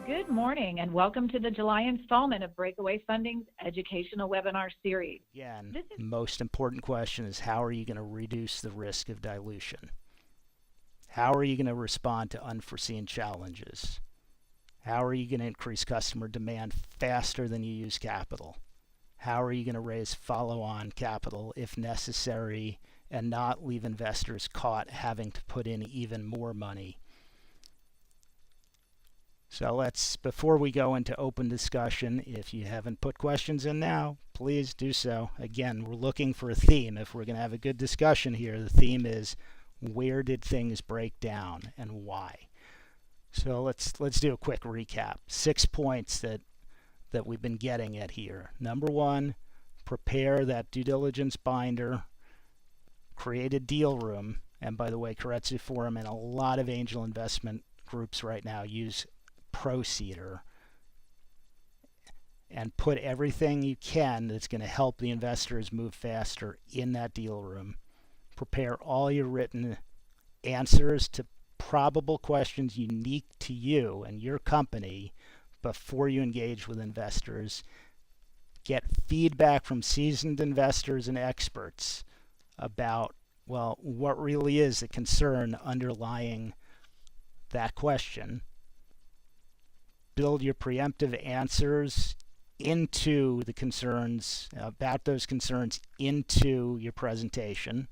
Good morning and welcome to the July installment of Breakaway Funding's educational webinar series. Again, the most important question is, how are you going to reduce the risk of dilution? How are you going to respond to unforeseen challenges? How are you going to increase customer demand faster than you use capital? How are you going to raise follow-on capital if necessary and not leave investors caught having to put in even more money? So before we go into open discussion, if you haven't put questions in now, please do so. Again, we're looking for a theme. If we're going to have a good discussion here, the theme is, where did things break down and why? So let's do a quick recap. 6 points that we've been getting at here. Number one, prepare that due diligence binder, create a deal room, and by the way, Keiretsu Forum and a lot of angel investment groups right now use Proceeder, and put everything you can that's going to help the investors move faster in that deal room. Prepare all your written answers to probable questions unique to you and your company before you engage with investors. Get feedback from seasoned investors and experts about, well, what really is the concern underlying that question. Build your preemptive answers into the concerns, about those concerns, into your presentation.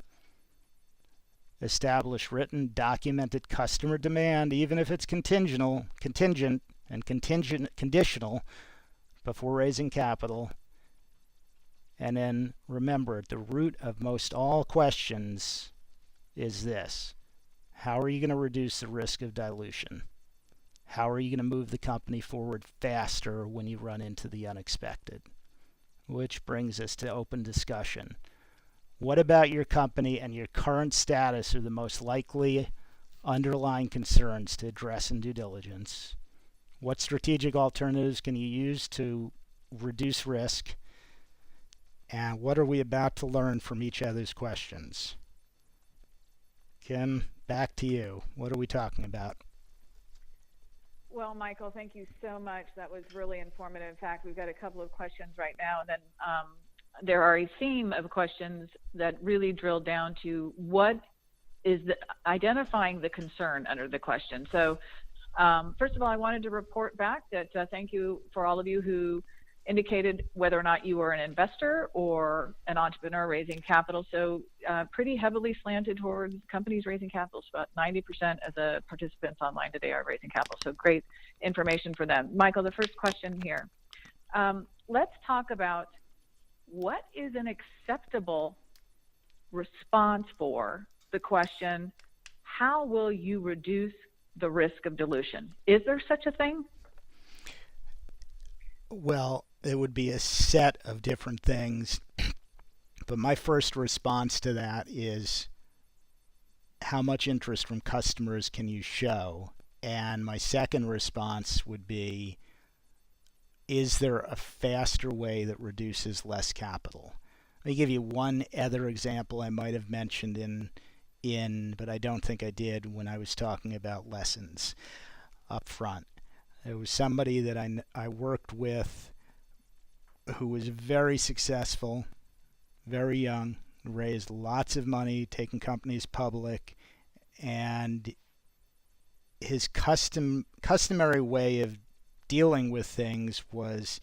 Establish written, documented customer demand, even if it's contingent and conditional, before raising capital. And then remember, at the root of most all questions is this: how are you going to reduce the risk of dilution? How are you going to move the company forward faster when you run into the unexpected? Which brings us to open discussion. What about your company and your current status are the most likely underlying concerns to address in due diligence? What strategic alternatives can you use to reduce risk? And what are we about to learn from each other's questions? Kim, back to you. What are we talking about? Well, Michael, thank you so much. That was really informative. In fact, we've got a couple of questions right now, and then there are a theme of questions that really drill down to what is identifying the concern under the question. So first of all, I wanted to report back that thank you for all of you who indicated whether or not you were an investor or an entrepreneur raising capital. So pretty heavily slanted towards companies raising capital. So about 90% of the participants online today are raising capital. So great information for them. Michael, the first question here. Let's talk about what is an acceptable response for the question, how will you reduce the risk of dilution? Is there such a thing? Well, it would be a set of different things, but my first response to that is, how much interest from customers can you show? And my second response would be, is there a faster way that reduces less capital? Let me give you one other example I might have mentioned but I don't think I did when I was talking about lessons up front. It was somebody that I worked with who was very successful, very young, raised lots of money, taking companies public, and his customary way of dealing with things was,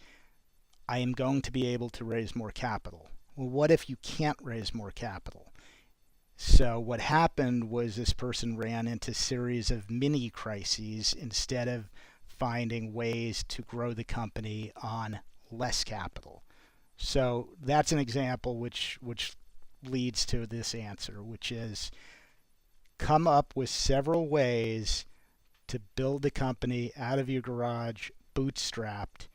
I am going to be able to raise more capital. Well, what if you can't raise more capital? So what happened was this person ran into a series of mini crises instead of finding ways to grow the company on less capital. So that's an example which leads to this answer, which is, come up with several ways to build the company out of your garage, bootstrapped,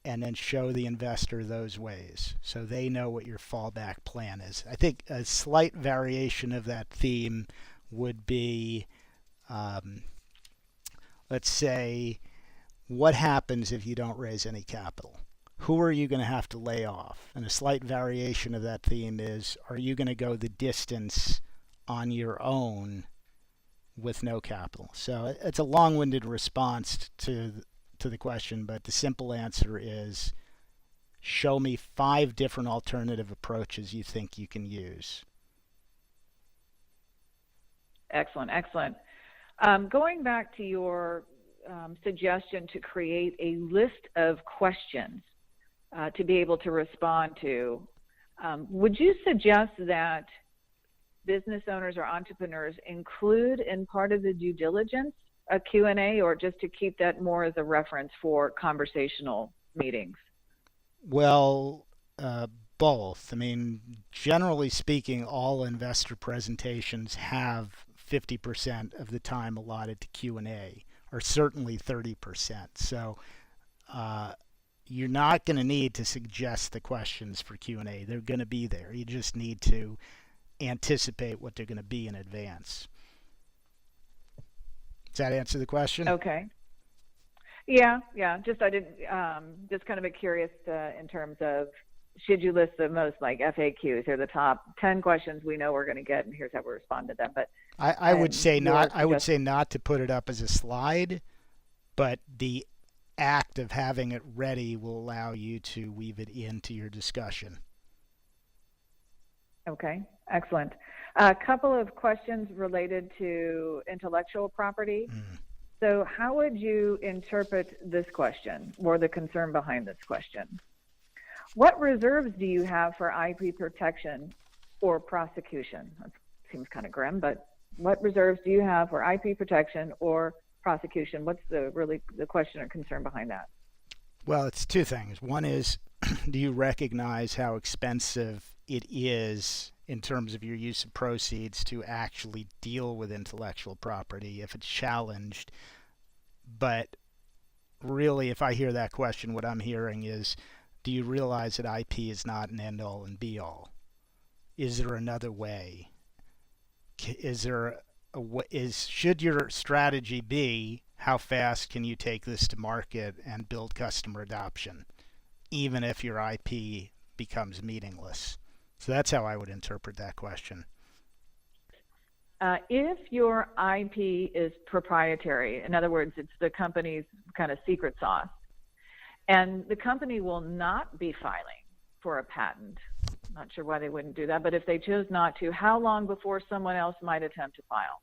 and then show the investor those ways so they know what your fallback plan is. I think a slight variation of that theme would be, let's say, what happens if you don't raise any capital? Who are you going to have to lay off? And a slight variation of that theme is, are you going to go the distance on your own with no capital? So it's a long-winded response to to the question, but the simple answer is show me 5 different alternative approaches you think you can use. Excellent, excellent. Going back to your suggestion to create a list of questions to be able to respond to, would you suggest that business owners or entrepreneurs include in part of the due diligence a Q&A, or just to keep that more as a reference for conversational meetings? Well, both. I mean, generally speaking, all investor presentations have 50% of the time allotted to Q&A, or certainly 30%. So you're not going to need to suggest the questions for Q&A. They're going to be there. You just need to anticipate what they're going to be in advance. Does that answer the question? Okay. Yeah. Just I didn't. Just kind of a curious in terms of should you list the most like FAQs or the top 10 questions we know we're going to get, and here's how we respond to them. But I would say not. I would say not to put it up as a slide, but the act of having it ready will allow you to weave it into your discussion. Okay, excellent. A couple of questions related to intellectual property. So how would you interpret this question, or the concern behind this question? What reserves do you have for IP protection or prosecution? That seems kind of grim, but what reserves do you have for IP protection or prosecution? What's the question or concern behind that? Well, it's 2 things. One is, do you recognize how expensive it is in terms of your use of proceeds to actually deal with intellectual property if it's challenged? But really, if I hear that question, what I'm hearing is, do you realize that IP is not an end-all and be-all? Is there another way? Should your strategy be, how fast can you take this to market and build customer adoption, even if your IP becomes meaningless? So that's how I would interpret that question. If your IP is proprietary, in other words, it's the company's kind of secret sauce, and the company will not be filing for a patent. Not sure why they wouldn't do that, but if they chose not to, how long before someone else might attempt to file?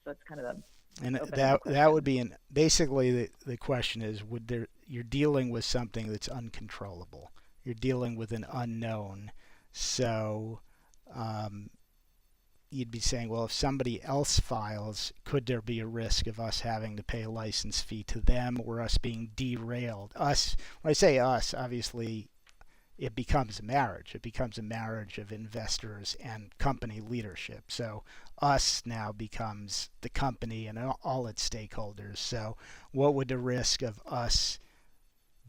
That's kind of the and that would be basically the question is, you're dealing with something that's uncontrollable. You're dealing with an unknown. So you'd be saying, well, if somebody else files, could there be a risk of us having to pay a license fee to them, or us being derailed? Us, when I say us, obviously it becomes a marriage. It becomes a marriage of investors and company leadership. So us now becomes the company and all its stakeholders. So what would the risk of us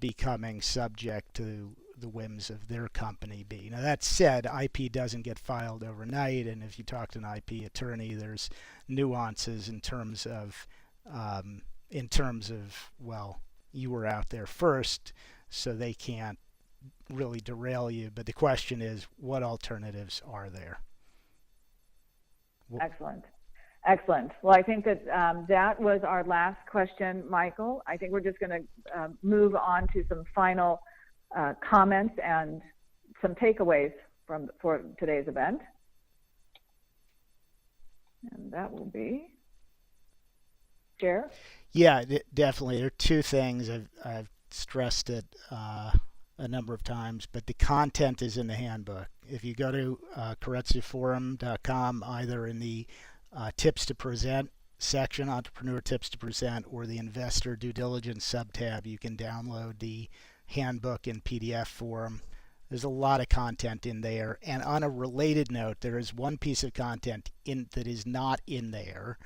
becoming subject to the whims of their company be? Now, that said, IP doesn't get filed overnight, and if you talk to an IP attorney, there's nuances in terms of well, you were out there first, so they can't really derail you. But the question is, what alternatives are there? Excellent. Well, I think that that was our last question, Michael. I think we're just going to move on to some final comments and some takeaways for today's event. And that will be, Chair? Yeah, definitely. There are 2 things. I've stressed it a number of times, but the content is in the handbook. If you go to keiretsuforum.com, either in the Tips to Present section, Entrepreneur Tips to Present, or the Investor Due Diligence subtab, you can download the handbook in PDF form. There's a lot of content in there. And on a related note, there is one piece of content that is not in there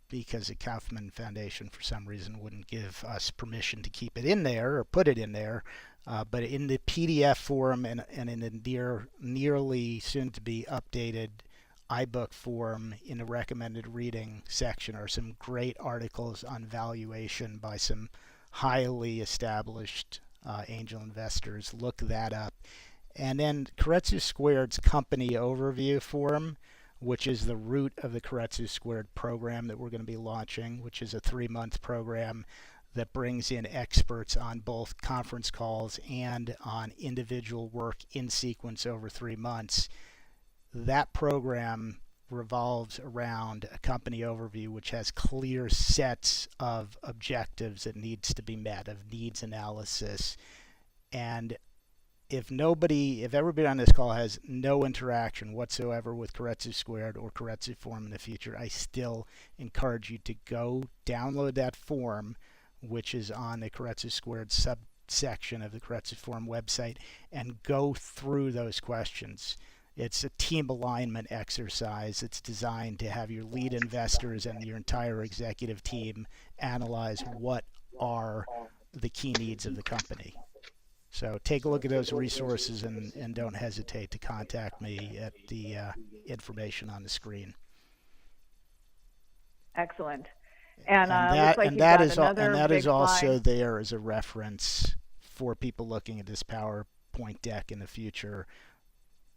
because the Kaufman Foundation, for some reason, wouldn't give us permission to keep it in there or put it in there. But in the PDF form and in the nearly soon-to-be updated iBook form in the recommended reading section are some great articles on valuation by some highly established angel investors. Look that up. And then Keiretsu Squared's company overview form, which is the root of the Keiretsu Squared program that we're going to be launching, which is a 3-month program that brings in experts on both conference calls and on individual work in sequence over 3 months. That program revolves around a company overview which has clear sets of objectives that needs to be met, of needs analysis. And if everybody on this call has no interaction whatsoever with Keiretsu Squared or Keiretsu Form in the future, I still encourage you to go download that form, which is on the Keiretsu Squared subsection of the Keiretsu Form website, and go through those questions. It's a team alignment exercise. It's designed to have your lead investors and your entire executive team analyze what are the key needs of the company. So take a look at those resources and don't hesitate to contact me at the information on the screen. Excellent. And that is also there as a reference for people looking at this PowerPoint deck in the future.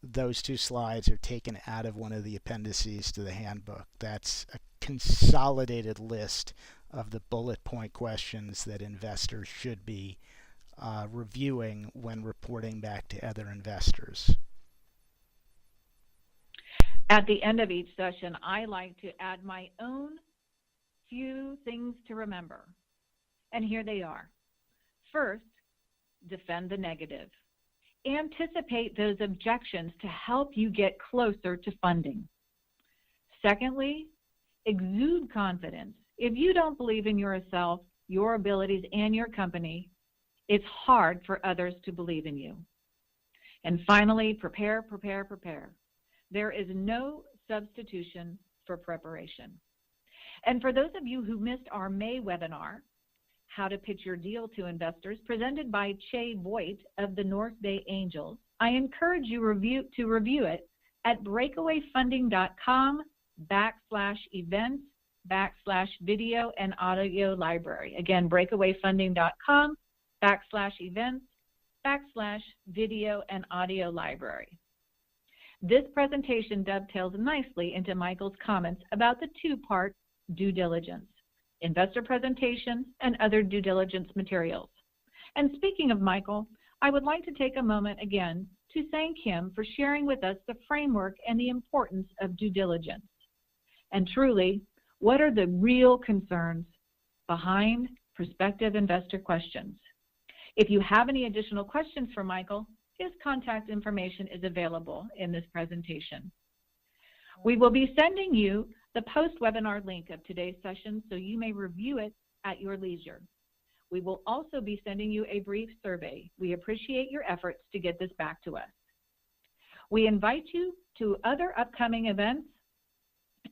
Those 2 slides are taken out of one of the appendices to the handbook. That's a consolidated list of the bullet point questions that investors should be reviewing when reporting back to other investors. At the end of each session, I like to add my own few things to remember. And here they are. First, defend the negative. Anticipate those objections to help you get closer to funding. Secondly, exude confidence. If you don't believe in yourself, your abilities, and your company, it's hard for others to believe in you. And finally, prepare, prepare, prepare. There is no substitution for preparation. And for those of you who missed our May webinar, How to Pitch Your Deal to Investors, presented by Che Voigt of the North Bay Angels, I encourage you to review it at breakawayfunding.com/events/video and audio library. Again, breakawayfunding.com/events/video and audio library. This presentation dovetails nicely into Michael's comments about the 2-part due diligence, investor presentation, and other due diligence materials. And speaking of Michael, I would like to take a moment again to thank him for sharing with us the framework and the importance of due diligence. And truly, what are the real concerns behind prospective investor questions? If you have any additional questions for Michael, his contact information is available in this presentation. We will be sending you the post-webinar link of today's session so you may review it at your leisure. We will also be sending you a brief survey. We appreciate your efforts to get this back to us. We invite you to other upcoming events,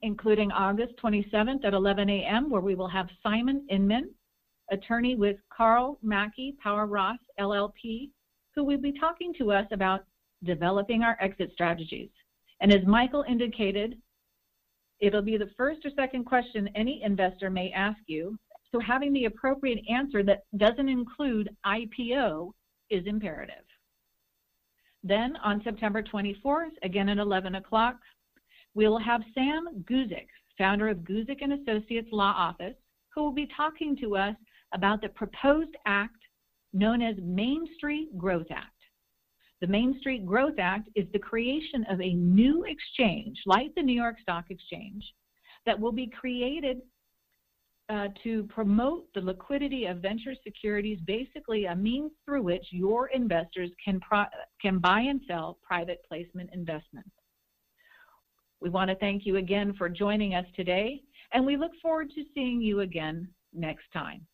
including August 27th at 11 a.m., where we will have Simon Inman, attorney with Carl Mackey Power Ross LLP, who will be talking to us about developing our exit strategies. And as Michael indicated, it'll be the first or second question any investor may ask you, so having the appropriate answer that doesn't include IPO is imperative. Then on September 24th, again at 11 o'clock, we'll have Sam Guzik, founder of Guzik & Associates Law Office, who will be talking to us about the proposed act known as Main Street Growth Act. The Main Street Growth Act is the creation of a new exchange, like the New York Stock Exchange, that will be created to promote the liquidity of venture securities, basically a means through which your investors can buy and sell private placement investments. We want to thank you again for joining us today, and we look forward to seeing you again next time.